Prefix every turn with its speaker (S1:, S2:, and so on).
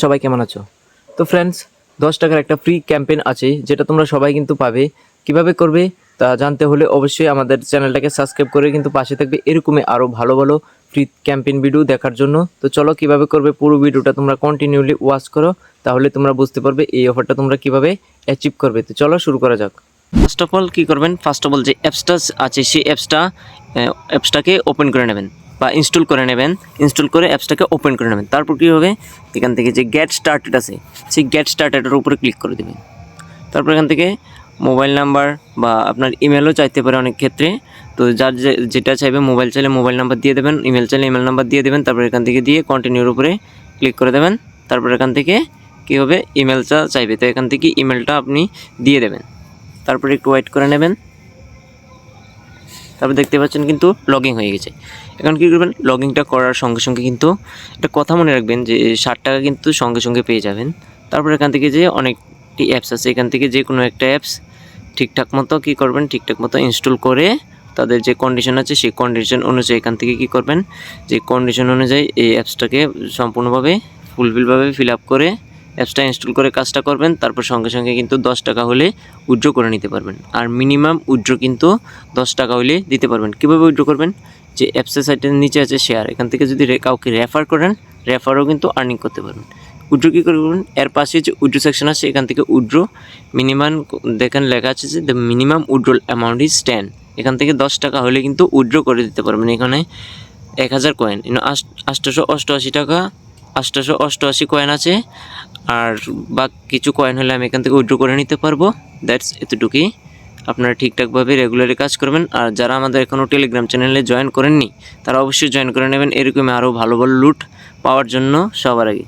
S1: সবাই কেমন আছো? তো ফ্রেন্ডস, 10 টাকার একটা ফ্রি ক্যাম্পেইন আছে যেটা তোমরা সবাই কিন্তু পাবে। কিভাবে করবে তা জানতে হলে অবশ্যই আমাদের চ্যানেলটাকে সাবস্ক্রাইব করে কিন্তু পাশে থাকবে এরকমই আরও ভালো ভালো ফ্রি ক্যাম্পেইন ভিডিও দেখার জন্য। তো চলো কিভাবে করবে পুরো ভিডিওটা তোমরা কন্টিনিউলি ওয়াচ করো, তাহলে তোমরা বুঝতে পারবে এই অফারটা তোমরা কিভাবে অ্যাচিভ করবে। তো চলো শুরু করা যাক। ফার্স্ট অফ অল কী করবেন, ফার্স্ট অফ অল যে অ্যাপসটা আছে সেই অ্যাপসটাকে ওপেন করে নেবেন বা ইনস্টল করে নেবেন। ইনস্টল করে অ্যাপসটাকে ওপেন করে নেবেন। তারপর কী হবে, এখান থেকে যে গেট স্টার্টেড আছে সেই গেট স্টার্টেডের উপরে ক্লিক করে দেবেন। তারপর এখান থেকে মোবাইল নাম্বার বা আপনার ইমেলও চাইতে পারে অনেক ক্ষেত্রে। তো যার যেটা চাইবে, মোবাইল চাইলে মোবাইল নাম্বার দিয়ে দেবেন, ইমেল চাইলে ইমেল নাম্বার দিয়ে দেবেন। তারপর এখান থেকে দিয়ে কন্টিনিউর উপরে ক্লিক করে দেবেন। তারপর এখান থেকে কী হবে, ইমেলটা চাইবে, তো এখান থেকে ইমেলটা আপনি দিয়ে দেবেন। তারপরে একটু ওয়েট করে নেবেন। তারপর দেখতে পাচ্ছেন কিন্তু লগইন হয়ে গেছে। এখন কী করবেন, লগইনটা করার সঙ্গে সঙ্গে কিন্তু একটা কথা মনে রাখবেন যে 60 টাকা কিন্তু সঙ্গে সঙ্গে পেয়ে যাবেন। তারপর এখান থেকে যে অনেকটি অ্যাপস আছে, এখান থেকে যে কোনো একটা অ্যাপস ঠিকঠাক মতো কী করবেন, ঠিকঠাক মতো ইনস্টল করে তাদের যে কন্ডিশন আছে সেই কন্ডিশন অনুযায়ী এখান থেকে কী করবেন, যে কন্ডিশন অনুযায়ী এই অ্যাপসটাকে সম্পূর্ণভাবে ফুলফিলভাবে ফিল আপ করে অ্যাপসটা ইনস্টল করে কাজটা করবেন। তারপর সঙ্গে সঙ্গে কিন্তু 10 টাকা হলে উইথড্র করে নিতে পারবেন। আর মিনিমাম উইথড্র কিন্তু 10 টাকা হলে দিতে পারবেন। কীভাবে উইথড্র করবেন, যে অ্যাপসের সাইটের নিচে আছে শেয়ার, এখান থেকে যদি কাউকে রেফার করেন, রেফারও কিন্তু আর্নিং করতে পারবেন। উইথড্র কী করবেন, এর পাশে যে উইথড্র সেকশন আছে এখান থেকে উইথড্র মিনিমাম দেখেন লেখা আছে যে the minimum withdrawal amount is 10। এখান থেকে 10 টাকা হলে কিন্তু উইথড্র করে দিতে পারবেন। এখানে 1000 কয়েন, 888 টাকা 888 কয়েন আছে। আর বা কিছু কয়েন হলে আমি এখান থেকে উইথড্র করে নিতে পারবো। দ্যাটস এতটুকুই। আপনারা ঠিকঠাকভাবে রেগুলারি কাজ করবেন। আর যারা আমাদের এখনও টেলিগ্রাম চ্যানেলে জয়েন করেননি তারা অবশ্যই জয়েন করে নেবেন এরকমই আরও ভালো ভালো লুট পাওয়ার জন্য সবার আগে।